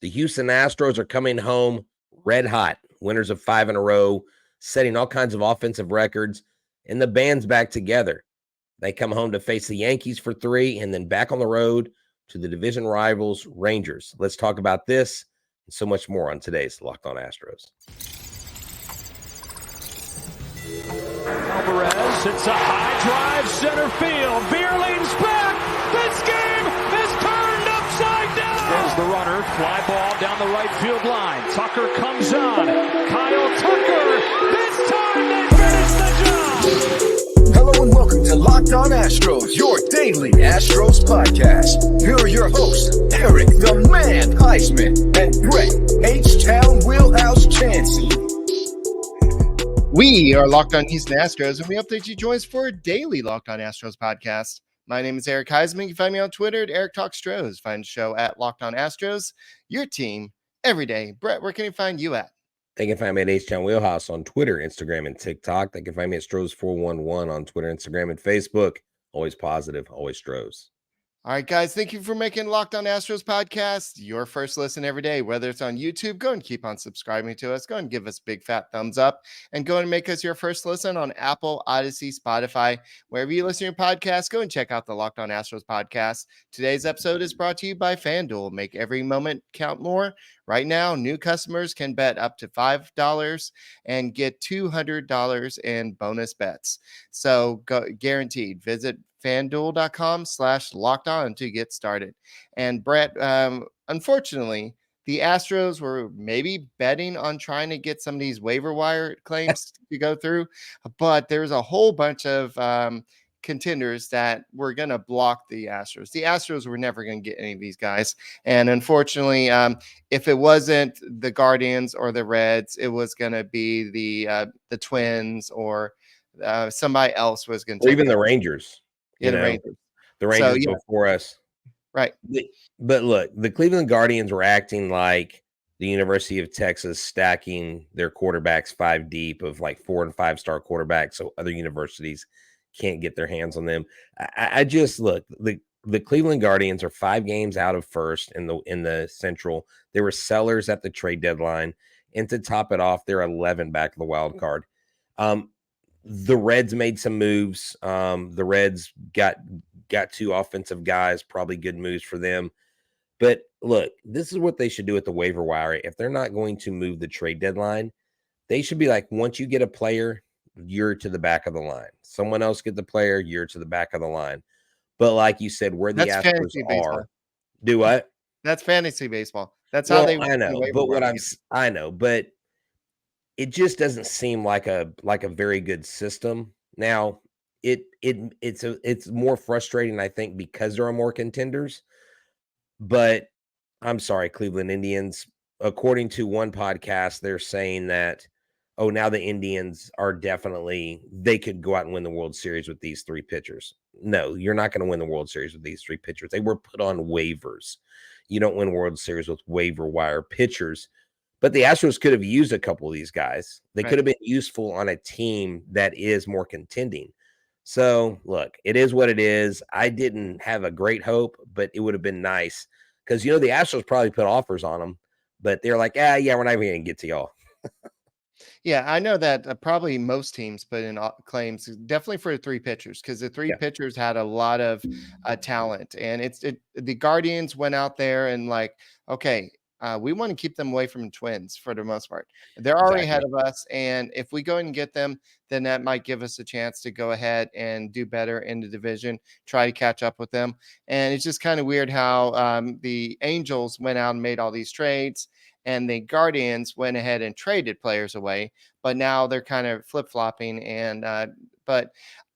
The Houston Astros are coming home red hot, winners of 5 in a row, setting all kinds of offensive records, and the band's back together. They come home to face the Yankees for 3 and then back on the road to the division rivals, Rangers. Let's talk about this and so much more on today's Locked On Astros. Alvarez hits a high drive, center field. Bierling's back. This game is turned upside down. There's the runner, fly ball down the right field line. Tucker comes on. Kyle Tucker. This time they finish the job. Hello and welcome to Locked On Astros, your daily Astros podcast. Here are your hosts, Eric the Man Huysman and Brett H-Town Wheelhouse Chancey. We are Locked On Houston Astros, and we update you join us for a daily Locked On Astros podcast. My name is Eric Huysman. You can find me on Twitter at Eric Talk Stros. Find the show at Locked On Astros, your team every day. Brett, where can you find you at? They can find me at H-Town Wheelhouse on Twitter, Instagram, and TikTok. They can find me at Stros411 on Twitter, Instagram, and Facebook. Always positive, always Stros. All right, guys, thank you for making Locked On Astros podcast your first listen every day. Whether it's on YouTube, go and keep on subscribing to us. Go and give us a big fat thumbs up, and go and make us your first listen on Apple, Odyssey, Spotify, wherever you listen to your podcast. Go and check out the Locked On Astros podcast. Today's episode is brought to you by FanDuel. Make every moment count more. Right now, new customers can bet up to $5 and get $200 in bonus bets. So guaranteed. Visit FanDuel.com/locked-on to get started. And Brett, unfortunately, the Astros were maybe betting on trying to get some of these waiver wire claims to go through, but there's a whole bunch of contenders that were going to block the Astros. The Astros were never going to get any of these guys. And unfortunately, if it wasn't the Guardians or the Reds, it was going to be the Twins or somebody else was going to Or even the Rangers. The Rangers. The Rangers before us. Right. But look, the Cleveland Guardians were acting like the University of Texas stacking their quarterbacks 5 deep of like 4 and 5 star quarterbacks, so other universities can't get their hands on them. I just look, the Cleveland Guardians are 5 games out of first in the Central. They were sellers at the trade deadline, and to top it off, they're 11 back of the wild card. The Reds made some moves. The Reds got 2 offensive guys, probably good moves for them. But look, this is what they should do at the waiver wire. If they're not going to move the trade deadline, they should be like, once you get a player, you're to the back of the line. Someone else get the player, you're to the back of the line. But like you said, where the Astros are, do what? That's fantasy baseball. That's how they. I know, but I know, but it just doesn't seem like a very good system. Now, it's more frustrating, I think, because there are more contenders. But I'm sorry, Cleveland Indians. According to one podcast, they're saying that, now the Indians are they could go out and win the World Series with these 3 pitchers. No, you're not going to win the World Series with these 3 pitchers. They were put on waivers. You don't win World Series with waiver wire pitchers. But the Astros could have used a couple of these guys. They could have been useful on a team that is more contending. So, look, it is what it is. I didn't have a great hope, but it would have been nice because, the Astros probably put offers on them, but they're like, we're not even going to get to y'all. Yeah, I know that probably most teams put in claims definitely for 3 pitchers because the 3 pitchers had a lot of talent. And the Guardians went out there and like, okay, we want to keep them away from Twins for the most part. They're already ahead of us. And if we go and get them, then that might give us a chance to go ahead and do better in the division, try to catch up with them. And it's just kind of weird how the Angels went out and made all these trades and the Guardians went ahead and traded players away, but now they're kind of flip-flopping. And but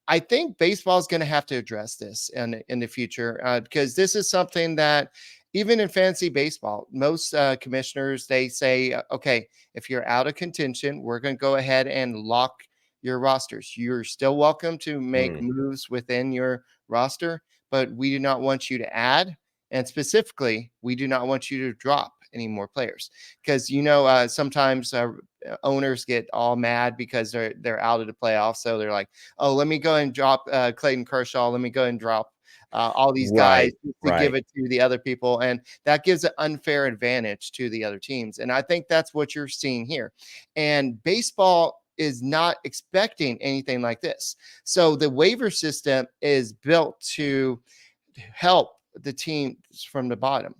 I think baseball is going to have to address this in the future because this is something that even in fantasy baseball, most commissioners, they say, okay, if you're out of contention, we're going to go ahead and lock your rosters. You're still welcome to make moves within your roster, but we do not want you to add. And specifically, we do not want you to drop any more players because, sometimes owners get all mad because they're out of the playoffs. So they're like, let me go and drop Clayton Kershaw. Let me go and drop all these guys to give Right. it to the other people. And that gives an unfair advantage to the other teams. And I think that's what you're seeing here. And baseball is not expecting anything like this. So the waiver system is built to help the teams from the bottom.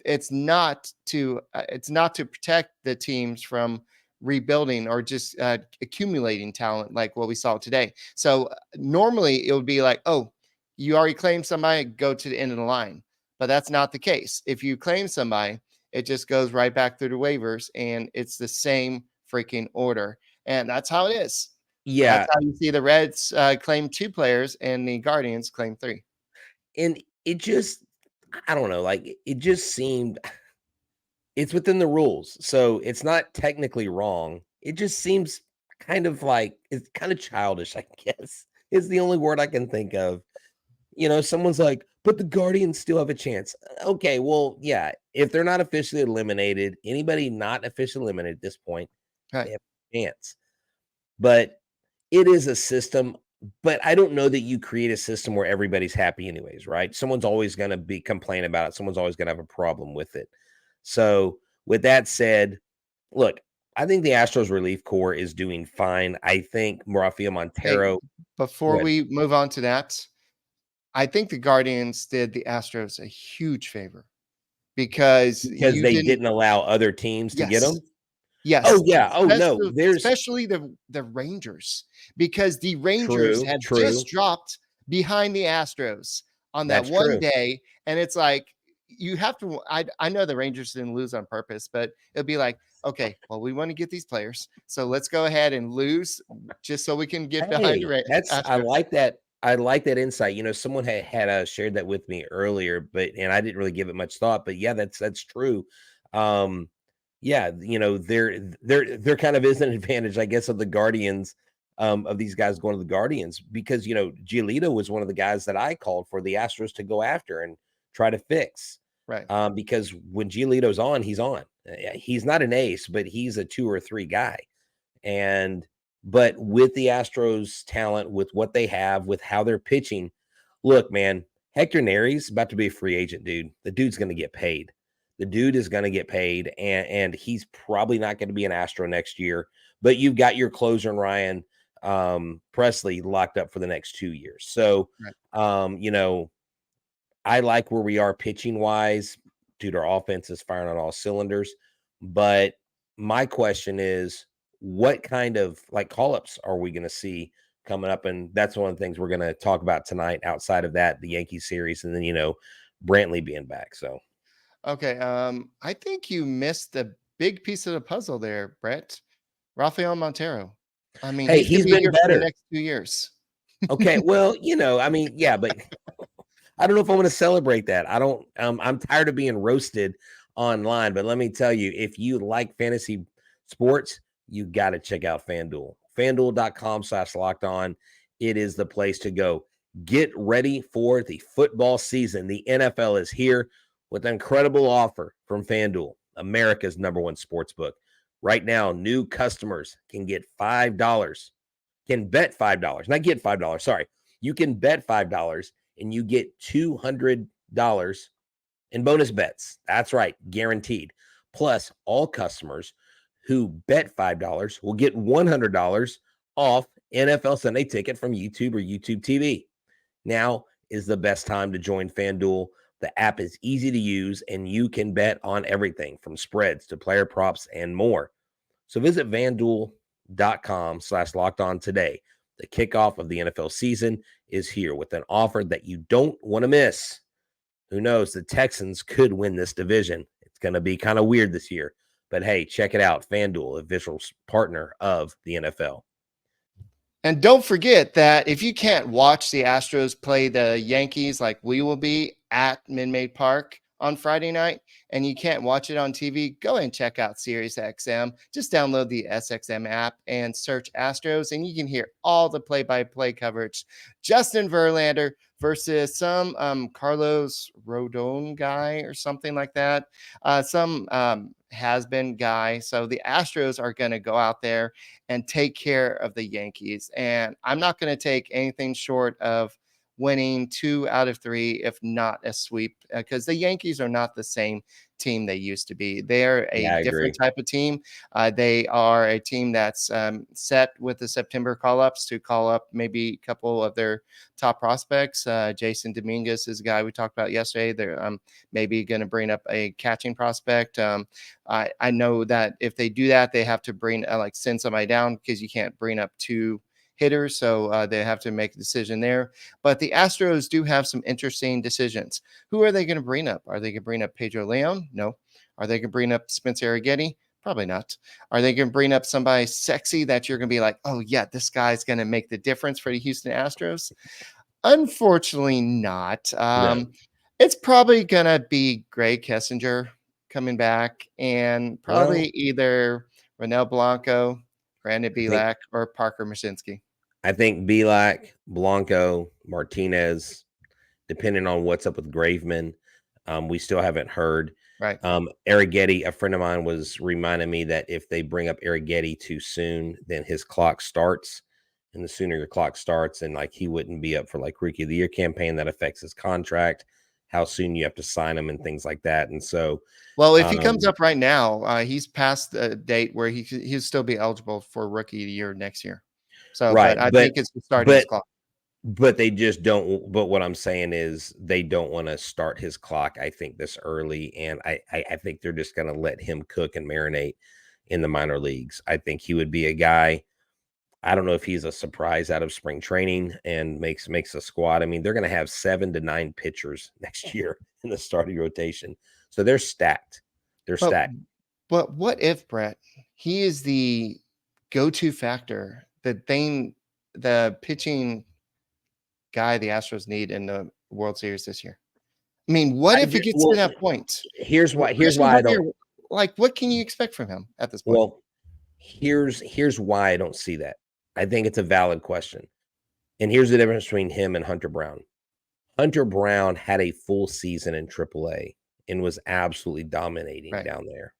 It's not to protect the teams from rebuilding or just accumulating talent like what we saw today. So normally it would be like, oh, you already claimed somebody, go to the end of the line. But that's not the case. If you claim somebody, it just goes right back through the waivers and it's the same freaking order. And that's how it is. That's Yeah, how you see the Reds claim 2 players and the Guardians claim 3. and it just I don't know, like, it just seemed it's within the rules, so it's not technically wrong. It just seems kind of like it's kinda childish, I guess, is the only word I can think of. Someone's like, "But the Guardians still have a chance." Okay, well, yeah, if they're not officially eliminated, anybody not officially eliminated at this point, they Right. have a chance. But it is a system, but I don't know that you create a system where everybody's happy anyways, right? Someone's always gonna be complaining about it. Someone's always gonna have a problem with it. So, with that said, look, I think the Astros relief corps is doing fine. I think Rafael Hey, Montero before good we move on to that, I think the Guardians did the Astros a huge favor because because you they didn't. didn't allow other teams to get Yes. them. Oh, Yes, yeah. Oh, no. There's especially the Rangers, because the Rangers true, had just true. dropped behind the Astros on that That's one true. day, and it's like you have to. I know the Rangers didn't lose on purpose, but it'll be like, okay, well, we want to get these players, so let's go ahead and lose just so we can get behind the Hey, that's I Astros. like that. I like that insight. Someone had shared that with me earlier, and I didn't really give it much thought. But yeah, that's true. Um, yeah, there kind of is an advantage, I guess, of the Guardians, of these guys going to the Guardians because Giolito was one of the guys that I called for the Astros to go after and try to fix. Right. Because when Giolito's on, he's on. Yeah, he's not an ace, but he's a 2 or 3 guy. And but with the Astros talent, with what they have, with how they're pitching, look, man, Hector Nery's about to be a free agent, dude. The dude's going to get paid. The dude is going to get paid, and he's probably not going to be an Astro next year. But you've got your closer in Ryan Presley locked up for the next 2 years. So, Right. I like where we are pitching wise. Dude, our offense is firing on all cylinders. But my question is, what kind of like call ups are we going to see coming up? And that's one of the things we're going to talk about tonight. Outside of that, the Yankees series, and then Brantley being back. So Okay. I think you missed a big piece of the puzzle there, Brett. Rafael Montero. I mean, hey, he could he's be been here for the better. next 2 years. Okay, well, I mean, yeah, but I don't know if I'm going to celebrate that. I don't. I'm tired of being roasted online. But let me tell you, if you like fantasy sports, you got to check out FanDuel. FanDuel.com/locked on. It is the place to go. Get ready for the football season. The NFL is here with an incredible offer from FanDuel, America's #1 sports book. Right now, new customers can get $5. Can bet $5, not get $5. Sorry, you can bet $5 and you get $200 in bonus bets. That's right, guaranteed. Plus, all customers who bet $5 will get $100 off NFL Sunday Ticket from YouTube or YouTube TV. Now is the best time to join FanDuel. The app is easy to use and you can bet on everything from spreads to player props and more. So visit FanDuel.com/locked on today. The kickoff of the NFL season is here with an offer that you don't want to miss. Who knows? The Texans could win this division. It's going to be kind of weird this year. But hey, check it out. FanDuel, official partner of the NFL. And don't forget that if you can't watch the Astros play the Yankees like we will be at Minute Park on Friday night, and you can't watch it on TV, go ahead and check out SiriusXM. Just download the SXM app and search Astros, and you can hear all the play-by-play coverage. Justin Verlander versus some Carlos Rodon guy or something like that. Some has-been guy. So the Astros are going to go out there and take care of the Yankees. And I'm not going to take anything short of winning 2 out of 3, if not a sweep, because the Yankees are not the same team they used to be. They're a Yeah, I different agree. type of team. They are a team that's set with the September call-ups to call up maybe a couple of their top prospects. Jason Dominguez is a guy we talked about yesterday. They're maybe going to bring up a catching prospect. I know that if they do that, they have to bring send somebody down because you can't bring up 2 hitters. So they have to make a decision there. But the Astros do have some interesting decisions. Who are they going to bring up? Are they going to bring up Pedro Leon? No. Are they going to bring up Spencer Arrighetti? Probably not. Are they going to bring up somebody sexy that you're going to be like, oh, yeah, this guy's going to make the difference for the Houston Astros? Unfortunately, not. No. It's probably going to be Greg Kessinger coming back and probably Well, either Ronel Blanco, Brandon I think Bielak, or Parker Masinski. Bielak, Blanco, Martinez, depending on what's up with Graveman. We still haven't heard. Right. Arrighetti, a friend of mine was reminding me that if they bring up Arrighetti too soon, then his clock starts. And the sooner your clock starts, and like he wouldn't be up for like Rookie of the Year campaign, that affects his contract, how soon you have to sign him, and things like that. And so, Well, if he comes up right now, he's past the date where he'll still be eligible for Rookie of the Year next year. So, right, but I think it's starting his but clock. But they just don't. But what I'm saying is they don't want to start his clock, I think, this early. And I think they're just going to let him cook and marinate in the minor leagues. I think he would be a guy. I don't know if he's a surprise out of spring training and makes a squad. I mean, they're going to have 7 to 9 pitchers next year in the starting rotation. So they're stacked. They're stacked. But what if, Brett, he is the go-to factor, the pitching guy the Astros need in the World Series this year? I mean, what if he gets to that point? Here's why Christian I don't. Javier, what can you expect from him at this point? Well, here's why I don't see that. I think it's a valid question. And here's the difference between him and Hunter Brown. Hunter Brown had a full season in AAA and was absolutely dominating down there.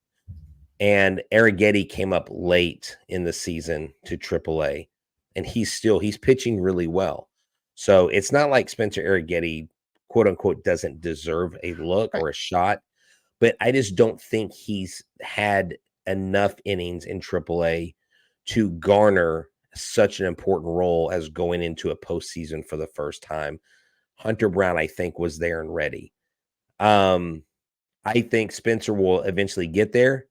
And Arrighetti came up late in the season to AAA, and he's pitching really well. So it's not like Spencer Arrighetti, quote unquote, doesn't deserve a look or a shot, but I just don't think he's had enough innings in AAA to garner such an important role as going into a postseason for the first time. Hunter Brown, I think, was there and ready. I think Spencer will eventually get there.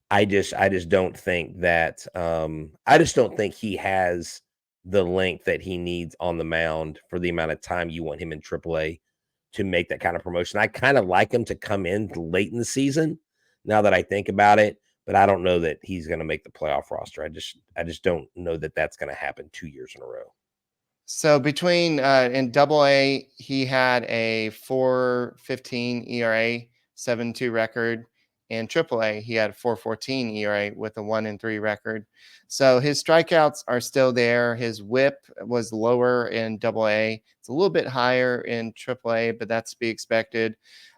I just don't think that I just don't think he has the length that he needs on the mound for the amount of time you want him in AAA to make that kind of promotion. I kind of like him to come in late in the season now that I think about it, but I don't know that he's going to make the playoff roster. I just don't know that that's going to happen 2 years in a row. So between in Double-A, he had a 4.15 ERA, 7.2 record. In Triple-A, he had a 4.14 ERA with a 1-3 record. So his strikeouts are still there. His WHIP was lower in Double-A. It's a little bit higher in Triple-A, but that's to be expected.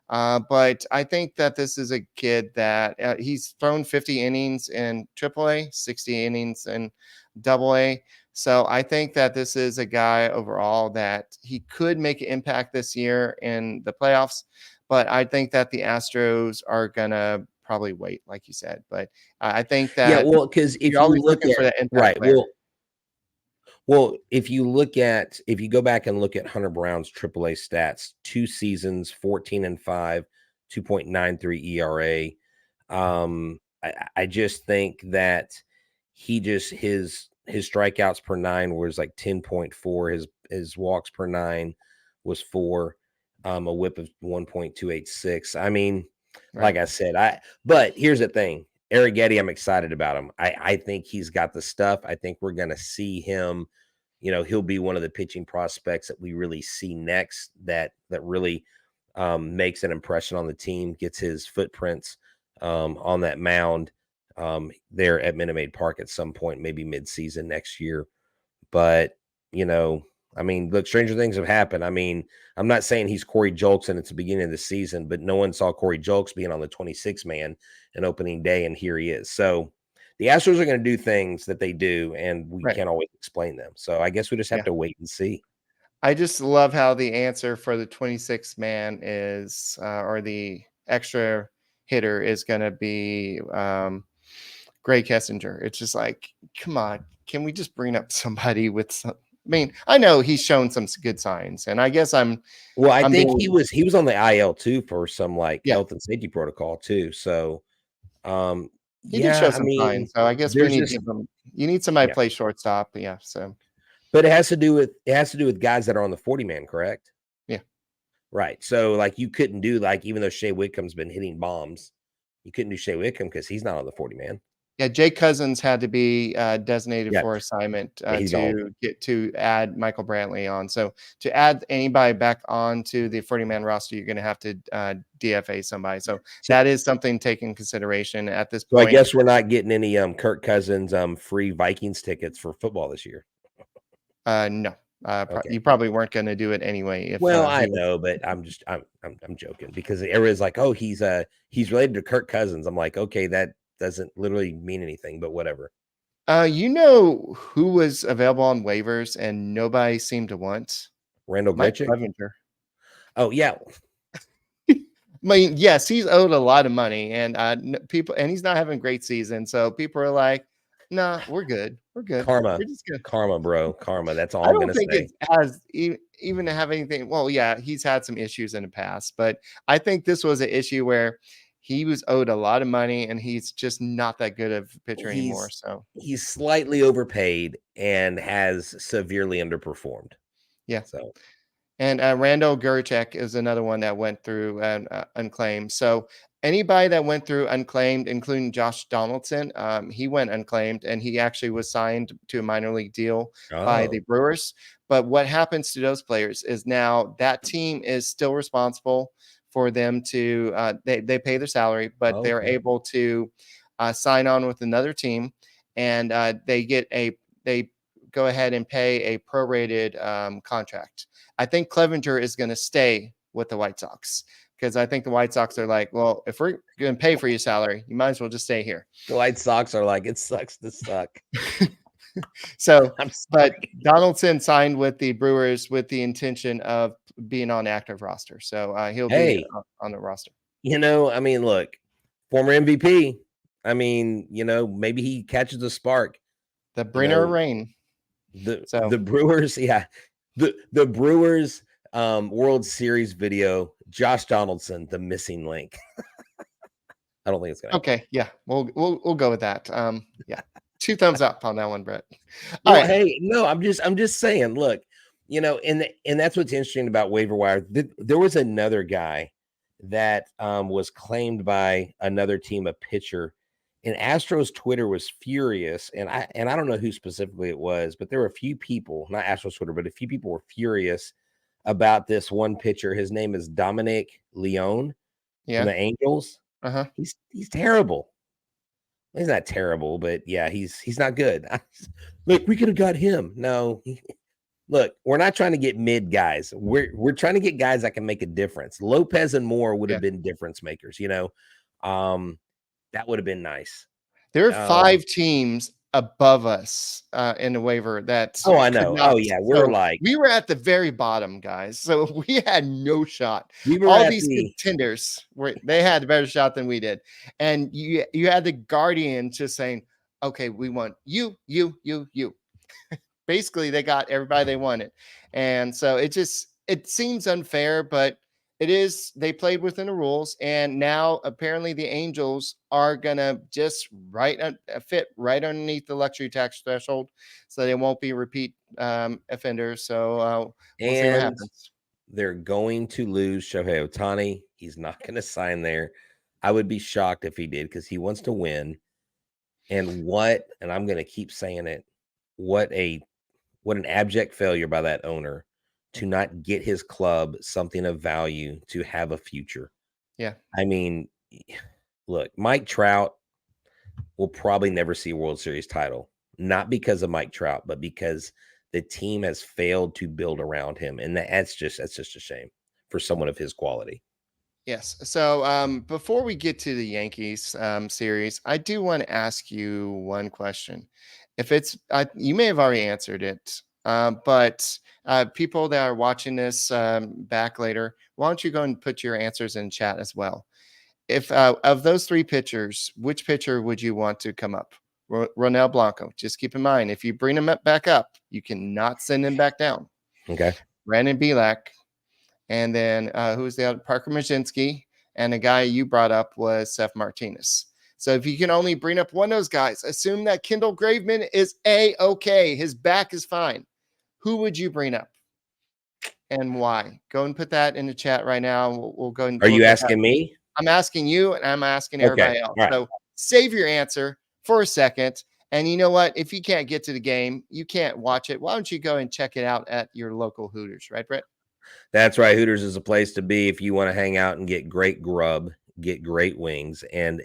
But I think that this is a kid that he's thrown 50 innings in AAA, 60 innings in Double-A. So I think that this is a guy overall that he could make an impact this year in the playoffs. But I think that the Astros are going to probably wait, like you said. But I think that because if you're you always look looking at for that impact player. If you go back and look at Hunter Brown's AAA stats, 2 seasons, 14-5, 2.93 ERA. I just think that his strikeouts per 9 was like 10.4. His walks per 9 was 4. A WHIP of 1.286. I mean, like I said, but here's the thing. Arrighetti, I'm excited about him. I think he's got the stuff. I think we're going to see him. He'll be one of the pitching prospects that we really see next that really makes an impression on the team, gets his footprints on that mound there at Minute Maid Park at some point, maybe midseason next year. But, I mean, look, stranger things have happened. I mean, I'm not saying he's Corey Julks and it's the beginning of the season, but no one saw Corey Julks being on the 26 man in opening day, and here he is. So the Astros are going to do things that they do, and we can't always explain them. So I guess we just have to wait and see. I just love how the answer for the 26th man is, or the extra hitter is going to be Gray Kessinger. It's just like, come on, can we just bring up somebody with some? I mean, I know he's shown some good signs, and I guess Well, I I'm think being he was on the IL too for some like yeah. health and safety protocol too. So, He did show yeah, I some mean, signs, so I guess we there's need to just give him. You need somebody to yeah, play shortstop, yeah. So but it has to do with guys that are on the 40 man, correct? yeah, Right. So like you couldn't do like even though Shea Wickham's been hitting bombs, you couldn't do Shea Wickham because he's not on the 40 man. yeah. Jake Cousins had to be designated Yeah, for assignment yeah, he's gone. to get to add Michael Brantley on. So to add anybody back onto the 40-man roster, you're going to have to DFA somebody. So that is something taken consideration at this So I point. guess we're not getting any Kirk Cousins free Vikings tickets for football this year. No, Okay. you probably weren't going to do it anyway. If Well, I he was, know, but I'm joking because everyone's like, "Oh, he's related to Kirk Cousins." I'm like, "Okay, that doesn't literally mean anything, but whatever." you know who was available on waivers and nobody seemed to want? Randall Mike Grichuk. Clevenger. Oh yeah, I mean, yes, he's owed a lot of money, and people, and he's not having a great season. So people are like, "Nah, we're good. We're good. karma, We're just good." karma, bro, karma. That's all I I'm don't gonna think say. it's as even to have anything. Well, yeah, he's had some issues in the past, but I think this was an issue where he was owed a lot of money, and he's just not that good of a pitcher anymore. So He's slightly overpaid and has severely underperformed. yeah. So And Randall Gurchek is another one that went through unclaimed. So anybody that went through unclaimed, including Josh Donaldson, he went unclaimed, and he actually was signed to a minor league deal by the oh, Brewers. But what happens to those players is now that team is still responsible for them to they pay their salary, but they're okay. able to sign on with another team, and they go ahead and pay a prorated contract. I think Clevenger is going to stay with the White Sox because I think the White Sox are like, well, if we're going to pay for your salary, you might as well just stay here. The White Sox are like, it sucks to suck. So, I'm but sorry. Donaldson signed with the Brewers with the intention of being on active roster. So he'll be Hey, on the roster. I mean, look, former MVP. I mean, maybe he catches a spark. The You bringer of know, rain. So the Brewers, yeah, the Brewers World Series video. Josh Donaldson, the missing link. I don't think it's gonna happen. okay, yeah, we'll go with that. Yeah, 2 thumbs up on that one, Brett. All Well, right, hey, no, I'm just saying. Look, and that's what's interesting about waiver wire. There was another guy that was claimed by another team, a pitcher, and Astros Twitter was furious, and I don't know who specifically it was, but there were a few people, not Astros Twitter, but a few people were furious about this one pitcher. His name is Dominic Leone from yeah, the Angels. uh-huh. He's terrible. He's not terrible, but yeah, he's not good. Look, we could have got him. No, look, we're not trying to get mid guys. We're trying to get guys that can make a difference. Lopez and Moore would Yeah. have been difference makers. That would have been nice. There are Um, 5 teams above us in the waiver that oh, I could know. Oh not. yeah, So we were at the very bottom, guys. So we had no shot. we were All at these the contenders they had a better shot than we did. And you had the Guardians just saying, okay, we want you. Basically, they got everybody they wanted. And so it seems unfair, but it is. They played within the rules, and now apparently the Angels are gonna just fit right underneath the luxury tax threshold, so they won't be repeat offenders. So we'll see what and happens. they're going to lose Shohei Ohtani. He's not going to sign there. I would be shocked if he did because he wants to win. And I'm going to keep saying it. What an abject failure by that owner to not get his club something of value to have a future. Yeah, I mean, look, Mike Trout will probably never see a World Series title, not because of Mike Trout, but because the team has failed to build around him. And that's just a shame for someone of his quality. yes. So before we get to the Yankees series, I do want to ask you one question. If it's, you may have already answered it, but People that are watching this back later, why don't you go and put your answers in chat as well? If of those three pitchers, which pitcher would you want to come up? Ronel Blanco. Just keep in mind, if you bring him back up, you cannot send him back down. Okay. Brandon Bielak. And then who's the other? Parker Mazinski. And the guy you brought up was Sept Martinez. So if you can only bring up one of those guys, assume that Kendall Graveman is A-okay. His back is fine. Who would you bring up? And why? Go and put that in the chat right now. We'll go and Are you asking me? I'm asking you, and I'm asking everybody else. Right. So save your answer for a second. And you know what? If you can't get to the game, you can't watch it. Why don't you go and check it out at your local Hooters, right, Brett? That's right. Hooters is a place to be if you want to hang out and get great grub, get great wings, and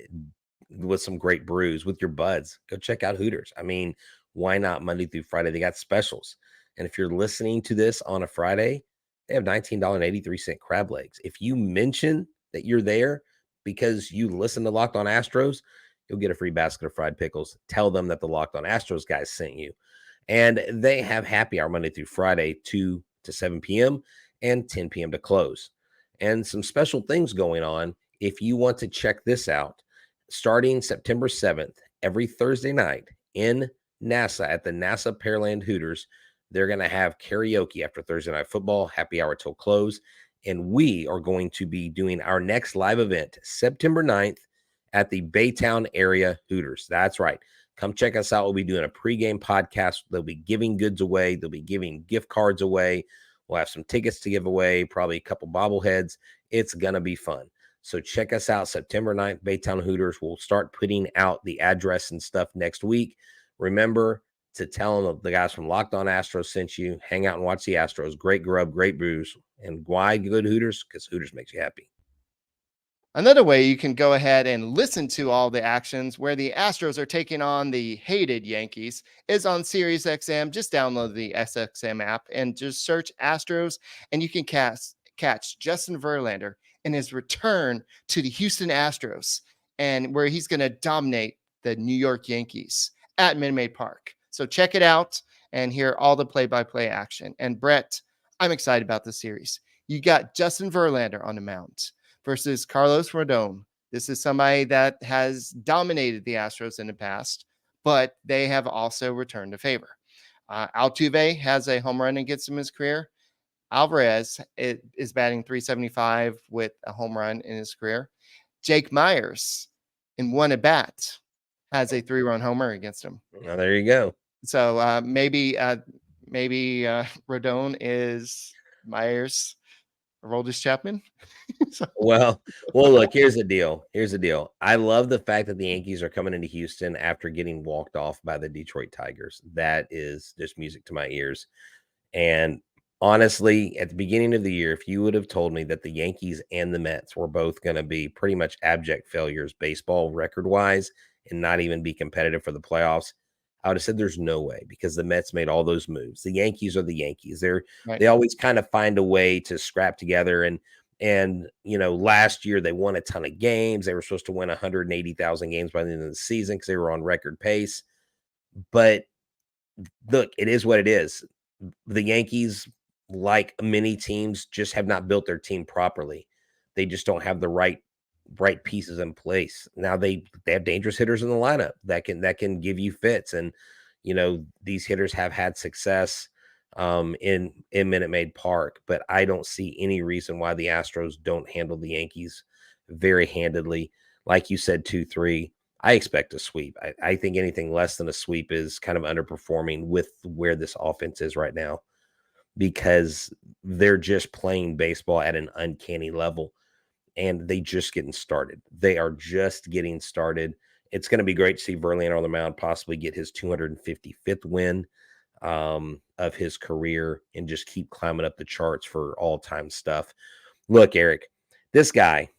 with some great brews with your buds. Go check out Hooters. I mean, why not? Monday through Friday, they got specials. And if you're listening to this on a Friday, they have $19.83 crab legs. If you mention that you're there because you listen to Locked On Astros, you'll get a free basket of fried pickles. Tell them that the Locked On Astros guys sent you. And they have happy hour Monday through Friday, 2 to 7 p.m. and 10 p.m. to close. And some special things going on. If you want to check this out, starting September 7th, every Thursday night in NASA at the NASA Pearland Hooters, they're going to have karaoke after Thursday Night Football, happy hour till close. And we are going to be doing our next live event September 9th at the Baytown area Hooters. That's right. Come check us out. We'll be doing a pregame podcast. They'll be giving goods away. They'll be giving gift cards away. We'll have some tickets to give away, probably a couple bobbleheads. It's going to be fun. So check us out September 9th, Baytown Hooters. We'll start putting out the address and stuff next week. Remember to tell them the guys from Locked On Astros sent you. Hang out and watch the Astros. Great grub, great brews. And why go to Hooters? Because Hooters makes you happy. Another way you can go ahead and listen to all the actions where the Astros are taking on the hated Yankees is on SiriusXM. Just download the SXM app and just search Astros, and you can catch Justin Verlander in his return to the Houston Astros, and where he's going to dominate the New York Yankees at Minute Maid Park. So check it out and hear all the play-by-play action. And Brett, I'm excited about the series. You got Justin Verlander on the mound versus Carlos Rodon. This is somebody that has dominated the Astros in the past, but they have also returned to favor. Altuve has a home run against him in his career. Alvarez is batting .375 with a home run in his career. Jake Myers, in one at bat, has a 3-run homer against him. Now, there you go. So maybe Rodon is Myers, Aroldis Chapman. Well, look, here's the deal. I love the fact that the Yankees are coming into Houston after getting walked off by the Detroit Tigers. That is just music to my ears. And honestly, at the beginning of the year, if you would have told me that the Yankees and the Mets were both going to be pretty much abject failures baseball record-wise and not even be competitive for the playoffs, I would have said there's no way, because the Mets made all those moves. The Yankees are the Yankees. They always kind of find a way to scrap together. And you know, last year they won a ton of games. They were supposed to win 180,000 games by the end of the season because they were on record pace. But look, it is what it is. The Yankees, like many teams, just have not built their team properly. They just don't have the right pieces in place. Now they have dangerous hitters in the lineup that can give you fits. And, you know, these hitters have had success in Minute Maid Park, but I don't see any reason why the Astros don't handle the Yankees very handedly. Like you said, 2-3. I expect a sweep. I think anything less than a sweep is kind of underperforming with where this offense is right now, because they're just playing baseball at an uncanny level. And they just getting started. They are just getting started. It's going to be great to see Verlander on the mound possibly get his 255th win of his career and just keep climbing up the charts for all-time stuff. Look, Eric, this guy,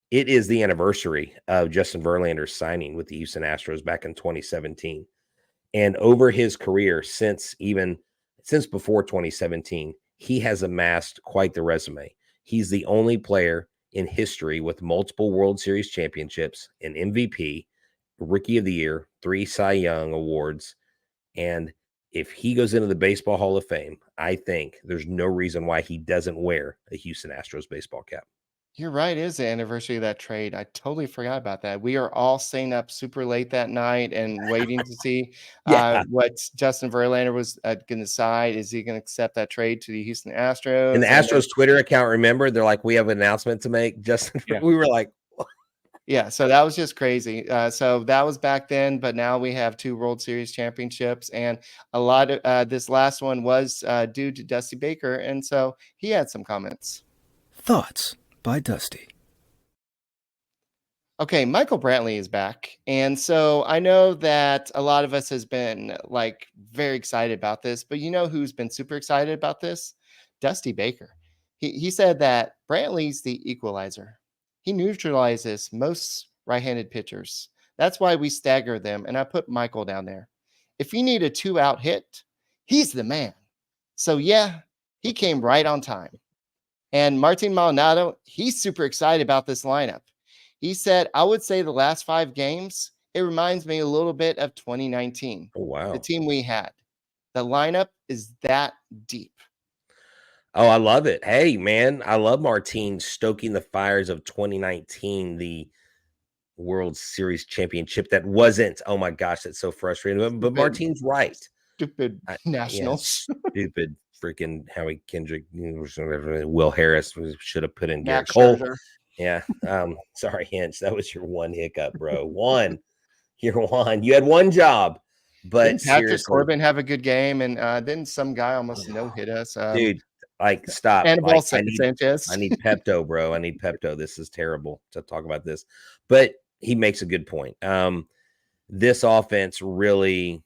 it is the anniversary of Justin Verlander's signing with the Houston Astros back in 2017. And over his career, since before 2017, he has amassed quite the resume. He's the only player in history with multiple World Series championships, an MVP, Rookie of the Year, 3 Cy Young awards. And if he goes into the Baseball Hall of Fame, I think there's no reason why he doesn't wear a Houston Astros baseball cap. You're right. It is the anniversary of that trade. I totally forgot about that. We are all staying up super late that night and waiting to see Yeah. what Justin Verlander was going to decide. Is he going to accept that trade to the Houston And the Astros? And then, Astros Twitter account, remember, they're like, we have an announcement to make. Justin, yeah. we were like, Yeah, so that was just crazy. So that was back then, but now we have 2 World Series championships, and a lot of this last one was due to Dusty Baker, and so he had some comments. Thoughts by Dusty. Okay, Michael Brantley is back, and so I know that a lot of us has been like very excited about this, but you know who's been super excited about this? Dusty Baker. He said that Brantley's the equalizer. He neutralizes most right-handed pitchers. That's why we stagger them, and I put Michael down there. If you need a 2-out hit, he's the man. So yeah, he came right on time. And Martin Maldonado, he's super excited about this lineup. He said, I would say the last 5 games, it reminds me a little bit of 2019. oh, wow. The team we had. The lineup is that deep. Oh, I love it. Hey, man, I love Martin stoking the fires of 2019, the World Series championship that wasn't. Oh, my gosh, that's so frustrating. But Martin's right. Stupid Nationals. Yeah, stupid freaking Howie Kendrick, Will Harris should have put in Garrett Max Cole. Scherzer. Yeah. Sorry, Hinch. That was your one hiccup, bro. One. You're one. You had one job. But Didn't Patrick seriously, Corbin have a good game? And then some guy almost no-hit us. dude, like, stop. Anibal Like, Sanchez. I need Pepto, bro. I need Pepto. This is terrible to talk about this. But he makes a good point. This offense really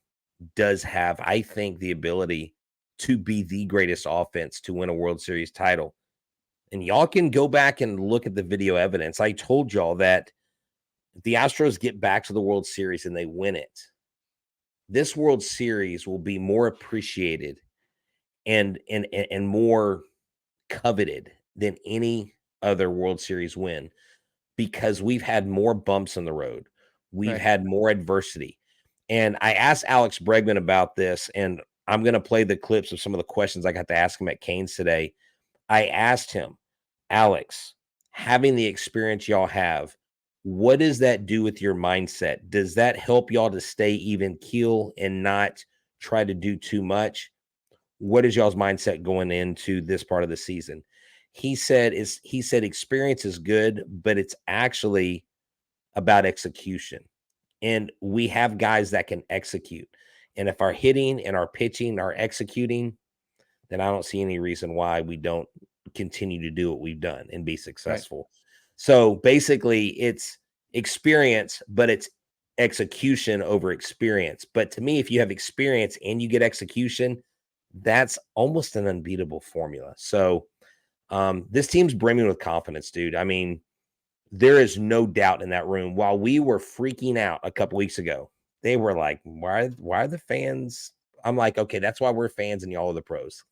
does have, I think, the ability to be the greatest offense to win a World Series title. And y'all can go back and look at the video evidence. I told y'all that if the Astros get back to the World Series and they win it, this World Series will be more appreciated and more coveted than any other World Series win, because we've had more bumps in the road. We've had more adversity. And I asked Alex Bregman about this, and I'm going to play the clips of some of the questions I got to ask him at Canes today. I asked him, Alex, having the experience y'all have, what does that do with your mindset? Does that help y'all to stay even keel and not try to do too much? What is y'all's mindset going into this part of the season? He said experience is good, but it's actually about execution. And we have guys that can execute. And if our hitting and our pitching are executing, then I don't see any reason why we don't continue to do what we've done and be successful. Right. So basically it's experience, but it's execution over experience. But to me, if you have experience and you get execution, that's almost an unbeatable formula. So this team's brimming with confidence, dude. I mean, there is no doubt in that room. While we were freaking out a couple weeks ago, they were like, why are the fans? I'm like, okay, that's why we're fans and y'all are the pros.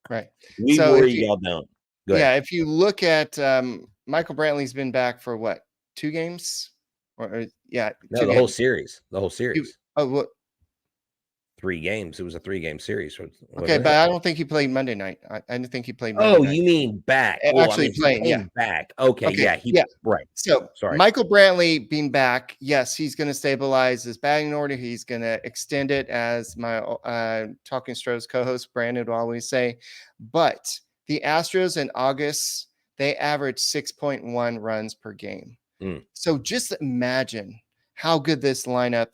Right. We so worry y'all don't. Go ahead. Yeah, if you look at Michael Brantley's been back for what, 2 games? Or yeah, no, the whole series. The whole series. What? 3 games. It was a 3-game series. Okay, but I don't think he played Monday night. I didn't think he played Monday night. You mean back? Actually playing, yeah. Back. Okay, yeah. Right. So, sorry. Michael Brantley being back, yes, he's going to stabilize his batting order. He's going to extend it, as my Talking Astros co-host Brandon would always say. But the Astros in August, they averaged 6.1 runs per game. So just imagine how good this lineup,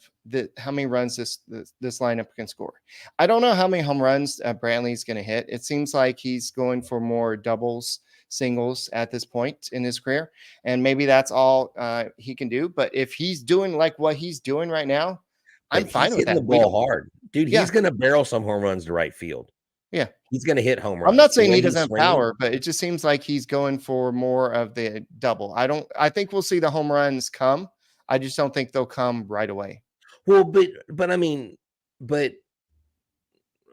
how many runs this lineup can score. I don't know how many home runs Brantley's going to hit. It seems like he's going for more doubles, singles at this point in his career, and maybe that's all he can do. But if he's doing like what he's doing right now, I'm fine with that. He's hitting the ball hard, dude. He's going to barrel some home runs to right field. Yeah, he's going to hit home runs. I'm not saying he doesn't have power, but it just seems like he's going for more of the double. I think we'll see the home runs come. I just don't think they'll come right away. Well, but I mean, but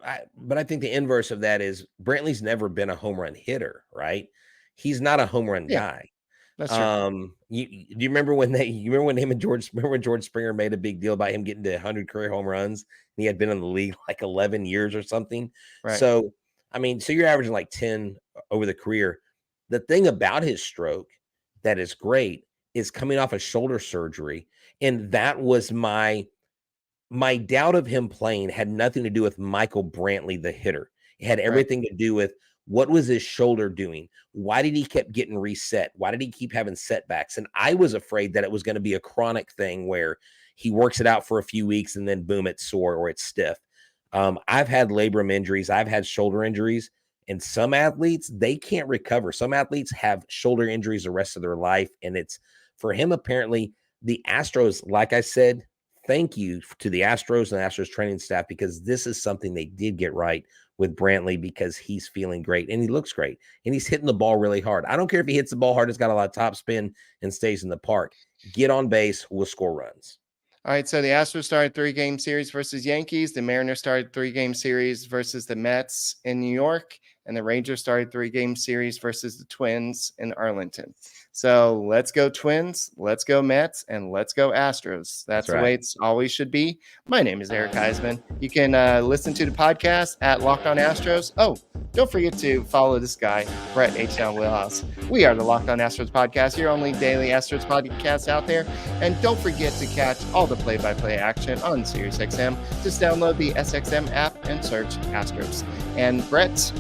I think the inverse of that is Brantley's never been a home run hitter, right? He's not a home run guy. That's true. Do you remember when remember when George Springer made a big deal about him getting to 100 career home runs? And he had been in the league like 11 years or something. Right. So, I mean, so you're averaging like 10 over the career. The thing about his stroke that is great is coming off a shoulder surgery. And that was my doubt of him playing had nothing to do with Michael Brantley, the hitter. It had everything to do with what was his shoulder doing? Why did he keep getting reset? Why did he keep having setbacks? And I was afraid that it was going to be a chronic thing where he works it out for a few weeks and then boom, it's sore or it's stiff. I've had labrum injuries. I've had shoulder injuries. And some athletes, they can't recover. Some athletes have shoulder injuries the rest of their life. And it's for him, apparently, the Astros, like I said, thank you to the Astros and the Astros training staff, because this is something they did get right with Brantley, because he's feeling great and he looks great and he's hitting the ball really hard. I don't care if he hits the ball hard, it's got a lot of top spin and stays in the park. Get on base, we'll score runs. All right, so the Astros started 3-game series versus Yankees. The Mariners started 3-game series versus the Mets in New York. And the Rangers started 3-game series versus the Twins in Arlington. So let's go Twins, let's go Mets, and let's go Astros. That's the way it's always should be. My name is Eric Huysman. You can listen to the podcast at Locked On Astros. Oh, don't forget to follow this guy, Brett H. Town Wheelhouse. We are the Locked On Astros podcast, your only daily Astros podcast out there. And don't forget to catch all the play-by-play action on SiriusXM. Just download the SXM app and search Astros. And Brett,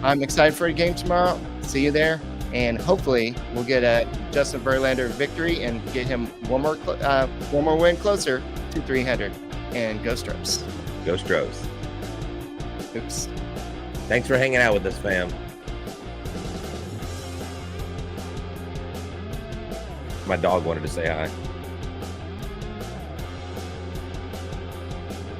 I'm excited for a game tomorrow. See you there. And hopefully we'll get a Justin Verlander victory and get him one more win closer to 300. And go Stros. Go Stros. Oops. Thanks for hanging out with us, fam. My dog wanted to say hi.